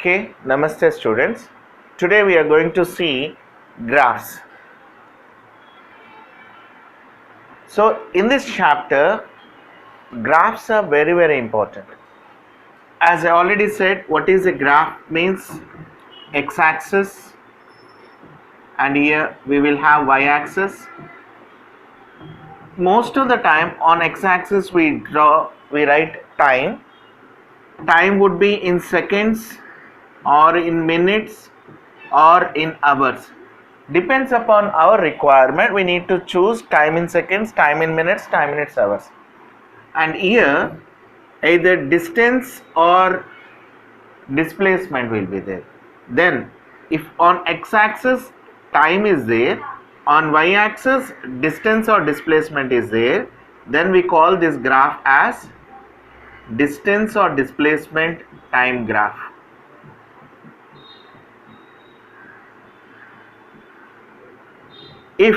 Okay, Namaste students. Today we are going to see graphs. So in this chapter, graphs are very important. As I already said, what is a graph means x-axis, and here we will have y-axis. Most of the time on x-axis we write time. Time would be in seconds or in minutes or in hours. Depends upon our requirement. We need to choose time in seconds, time in minutes, time in its hours. And here either distance or displacement will be there. Then if on x-axis time is there, on y-axis distance or displacement is there, then we call this graph as distance or displacement time graph. If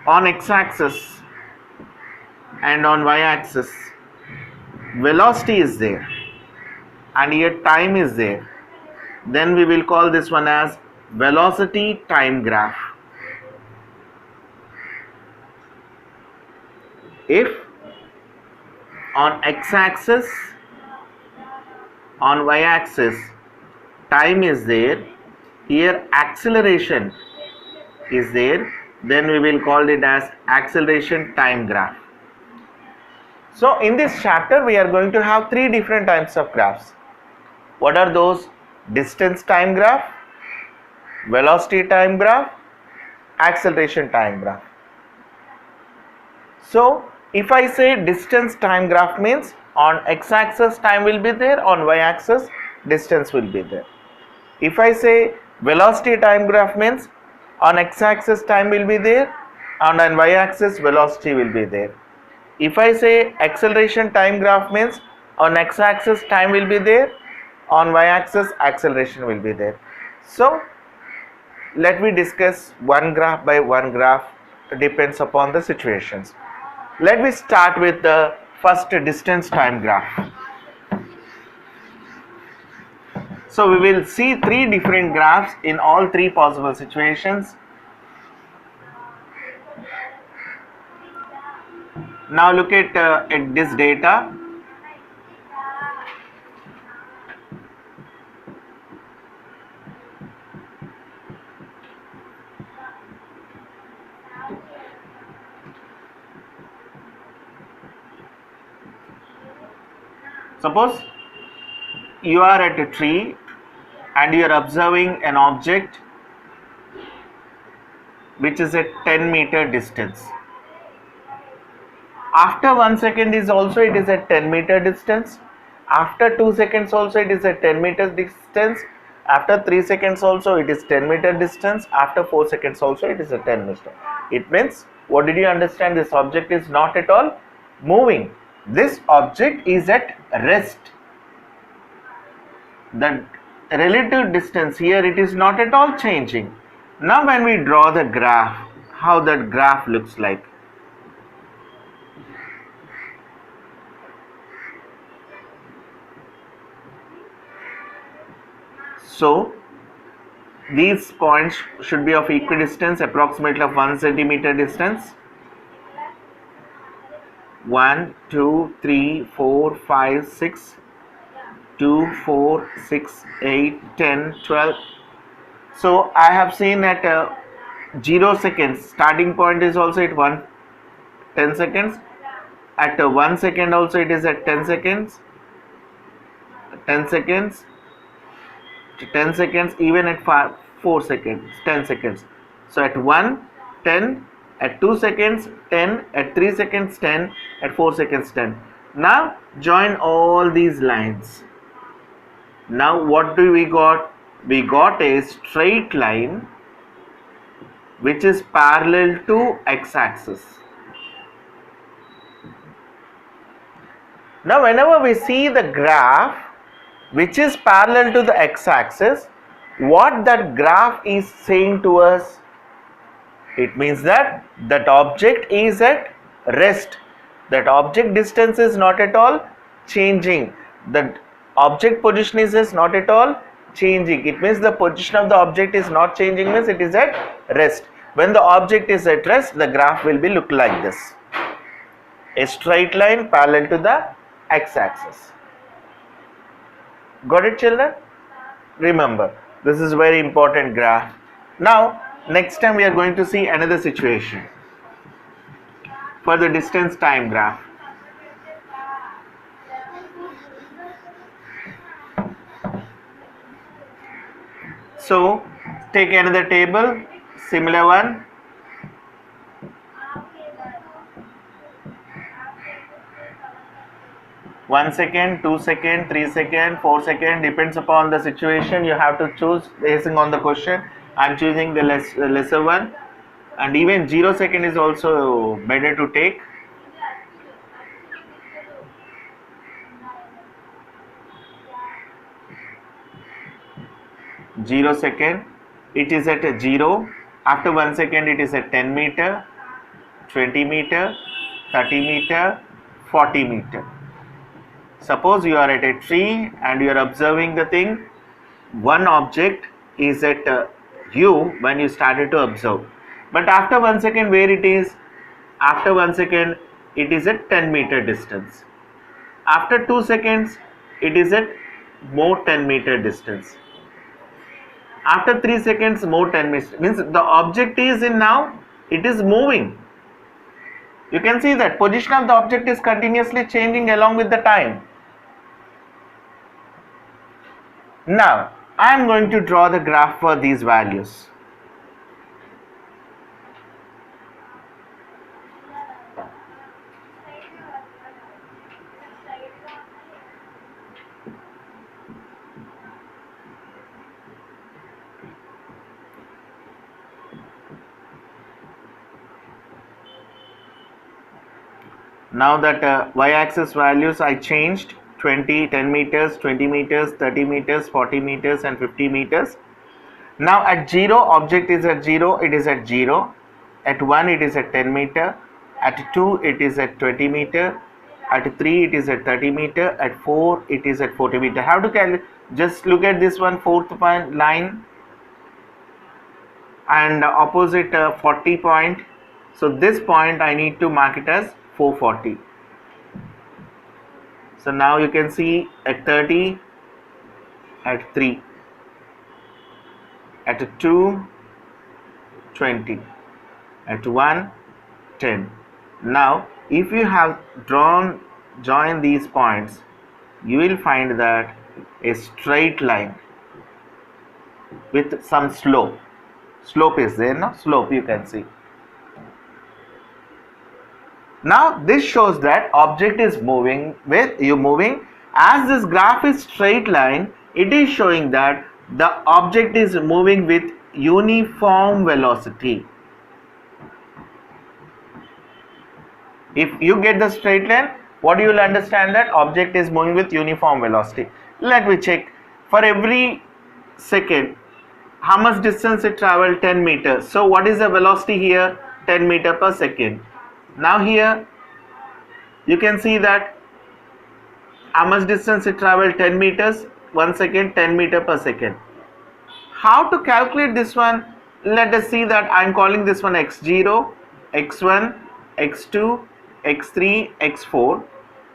on x-axis and on y-axis velocity is there and here time is there, then we will call this one as velocity time graph. If on x-axis, on y-axis time is there, here acceleration is there, then we will call it as acceleration time graph. So in this chapter we are going to have three different types of graphs. What are those? Distance time graph, velocity time graph, acceleration time graph. So if I say distance time graph means on x-axis time will be there, on y-axis distance will be there. If I say velocity time graph means on x-axis time will be there, and on y-axis velocity will be there. If I say acceleration time graph means on x-axis time will be there, on y-axis acceleration will be there. So let me discuss one graph by one graph, depends upon the situations. Let me start with the first distance time graph. So we will see three different graphs in all three possible situations. Now look at this data. Suppose you are at a tree and you are observing an object which is at 10-meter distance. After 1 second is also it is at 10-meter distance. After 2 seconds also it is at 10-meter distance. After 3 seconds also it is 10-meter distance. After 4 seconds also it is a 10-meter. It means, what did you understand? This object is not at all moving. This object is at rest. The relative distance here, it is not at all changing. Now when we draw the graph, how that graph looks like. So these points should be of equidistance, approximately of 1 centimeter distance. 1, 2, 3, 4, 5, 6, 2, 4, 6, 8, 10, 12. So I have seen at 0 seconds, starting point is also at 10 seconds. At 1 second also it is at 10 seconds, 10 seconds, 10 seconds, even at 4 seconds, 10 seconds. So at 1, 10, at 2 seconds, 10, at 3 seconds, 10, at 4 seconds, 10. Now join all these lines. Now what do we got? We got a straight line which is parallel to x-axis. Now whenever we see the graph which is parallel to the x-axis, what that graph is saying to us? It means that that object is at rest. That object distance is not at all changing. The object position is not at all changing. It means the position of the object is not changing, means it is at rest. When the object is at rest, the graph will be look like this. A straight line parallel to the x-axis. Got it, children? Remember, this is very important graph. Now, next time we are going to see another situation for the distance time graph. So, take another table, similar one. One second, 2 second, 3 second, 4 second, depends upon the situation. You have to choose based on the question. I am choosing the lesser one, and even 0 second is also better to take. Zero second, it is at a 0. After 1 second, it is at 10 meter, 20 meter, 30 meter, 40 meter. Suppose you are at a tree and you are observing the thing. One object is at you when you started to observe, but after 1 second, where it is? After 1 second, it is at 10 meter distance. After 2 seconds, it is at more 10 meter distance. After 3 seconds, more 10 meter, means the object is in now, it is moving. You can see that position of the object is continuously changing along with the time. Now, I am going to draw the graph for these values. Now that y-axis values I changed, 20, 10 meters, 20 meters, 30 meters, 40 meters and 50 meters. Now at 0, object is at 0, it is at 0. At 1, it is at 10 meter. At 2, it is at 20 meter. At 3, it is at 30 meter. At 4, it is at 40 meter. How to calculate? Just look at this one, fourth point line and opposite 40 point. So this point I need to mark it as 440. So now you can see at 30, at 3, at 2, 20, at 1, 10. Now if you have join these points, you will find that a straight line with some slope. Slope is there, no? Slope you can see. Now this shows that object is moving with you moving. As this graph is straight line, it is showing that the object is moving with uniform velocity. If you get the straight line, what you will understand that object is moving with uniform velocity. Let me check. For every second, how much distance it traveled? 10 meters. So what is the velocity here? 10 meter per second. Now here you can see that how much distance it traveled? 10 meters, 1 second, 10 meter per second. How to calculate this one? Let us see that I am calling this one x0, x1, x2, x3, x4.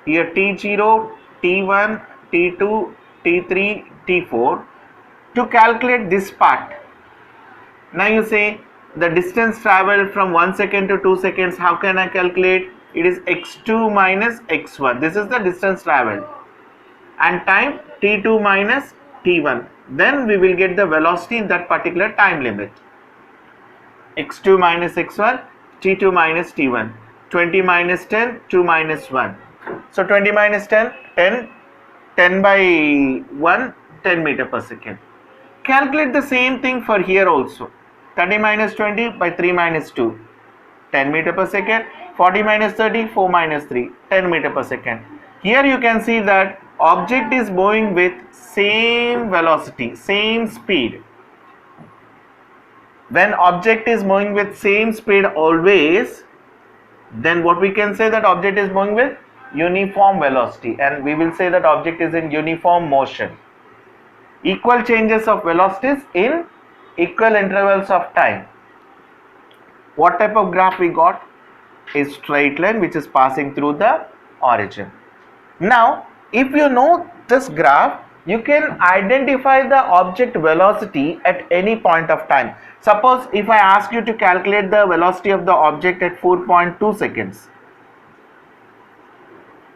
Here t0, t1, t2, t3, t4. To calculate this part, now you say the distance traveled from 1 second to 2 seconds, how can I calculate? It is x2 minus x1. This is the distance traveled. And time t2 minus t1. Then we will get the velocity in that particular time limit. x2 minus x1, t2 minus t1. 20 minus 10, 2 minus 1. So 20 minus 10, 10. 10 by 1, 10 meter per second. Calculate the same thing for here also. 30 minus 20 by 3 minus 2, 10 meter per second. 40 minus 30, 4 minus 3, 10 meter per second. Here you can see that object is moving with same velocity, same speed. When object is moving with same speed always, then what we can say that object is moving with uniform velocity, and we will say that object is in uniform motion. Equal changes of velocities in equal intervals of time. What type of graph we got? A straight line which is passing through the origin. Now, if you know this graph, you can identify the object velocity at any point of time. Suppose if I ask you to calculate the velocity of the object at 4.2 seconds.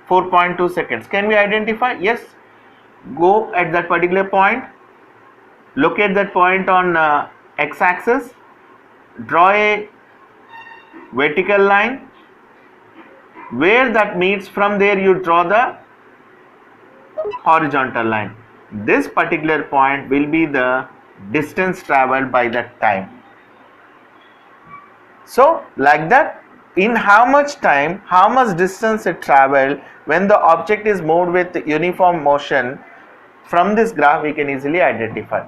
4.2 seconds. Can we identify? Yes. Go at that particular point. Locate that point on x-axis. Draw a vertical line. Where that meets, from there you draw the horizontal line. This particular point will be the distance traveled by that time. So like that, in how much time, how much distance it traveled when the object is moved with uniform motion, from this graph we can easily identify.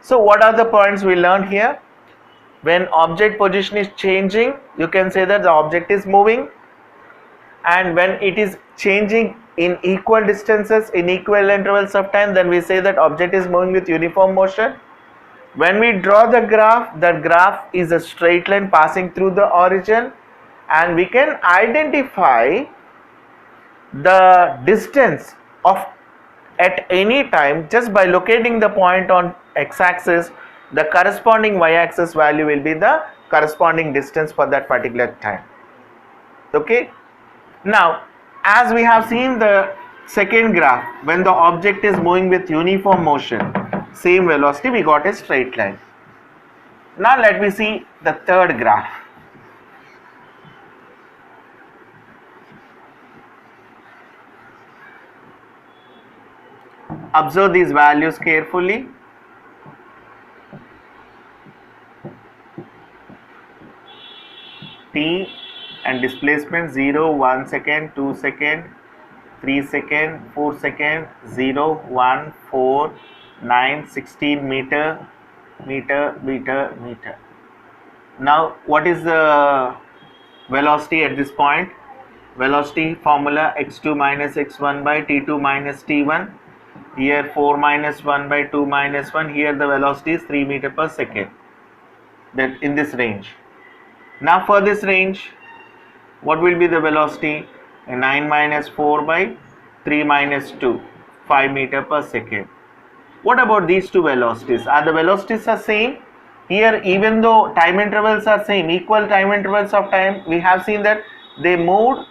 So what are the points we learned here? When object position is changing, you can say that the object is moving, and when it is changing in equal distances in equal intervals of time, then we say that object is moving with uniform motion. When we draw the graph is a straight line passing through the origin, and we can identify the distance of at any time just by locating the point on x-axis. The corresponding y-axis value will be the corresponding distance for that particular time. Okay. Now, as we have seen the second graph, when the object is moving with uniform motion, same velocity, we got a straight line. Now let me see the third graph. Observe these values carefully. T and displacement 0, 1 second, 2 second, 3 second, 4 second, 0, 1, 4, 9, 16 meter. Now what is the velocity at this point? Velocity formula x2 minus x1 by t2 minus t1. Here 4 minus 1 by 2 minus 1. Here the velocity is 3 meter per second. That in this range. Now for this range, what will be the velocity? 9 minus 4 by 3 minus 2, 5 meter per second. What about these two velocities? Are the velocities are same? Here, even though time intervals are same, equal time intervals of time, we have seen that they moved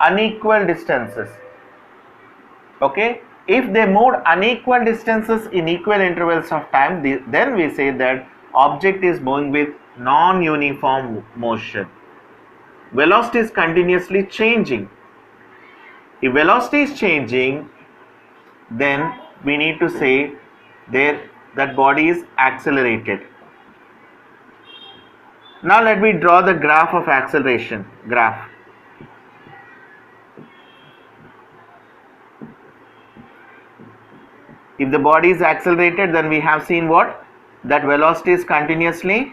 unequal distances. Okay, if they moved unequal distances in equal intervals of time, then we say that object is moving with non-uniform motion. Velocity is continuously changing. If velocity is changing, then we need to say that body is accelerated. Now let me draw the graph of acceleration graph. If the body is accelerated, then we have seen what? That velocity is continuously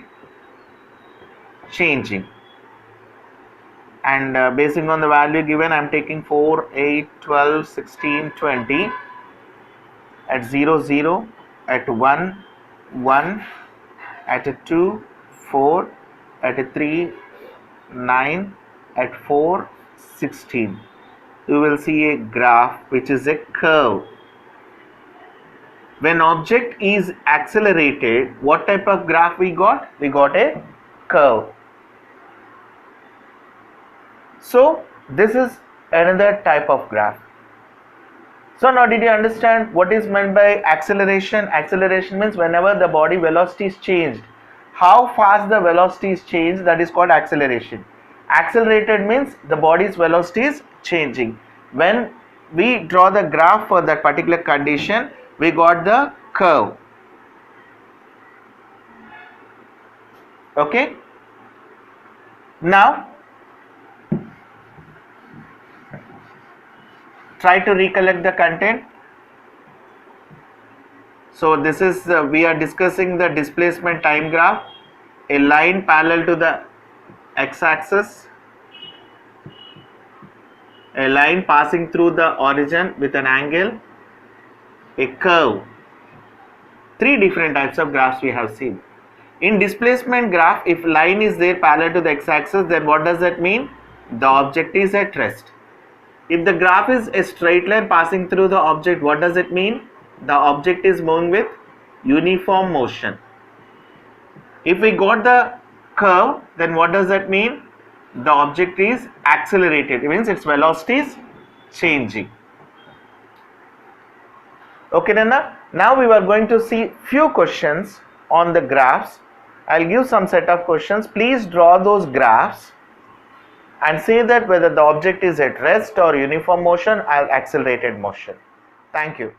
changing. And basing on the value given, I am taking 4, 8, 12, 16, 20 at 0, 0, at 1, 1, at a 2, 4, at a 3, 9, at 4, 16. You will see a graph which is a curve. When object is accelerated, what type of graph we got? We got a curve. So this is another type of graph. So now did you understand what is meant by acceleration? Acceleration means whenever the body velocity is changed, how fast the velocity is changed, that is called acceleration. Accelerated means the body's velocity is changing. When we draw the graph for that particular condition, we got the curve. Okay. Now try to recollect the content. So this is we are discussing the displacement time graph, a line parallel to the x-axis, a line passing through the origin with an angle, a curve. Three different types of graphs we have seen. In displacement graph, if line is there parallel to the x-axis, then what does that mean? The object is at rest. If the graph is a straight line passing through the object, what does it mean? The object is moving with uniform motion. If we got the curve, then what does that mean? The object is accelerated. It means its velocity is changing. Okay, Nanda. Now we are going to see few questions on the graphs. I'll give some set of questions. Please draw those graphs and say that whether the object is at rest or uniform motion or accelerated motion. Thank you.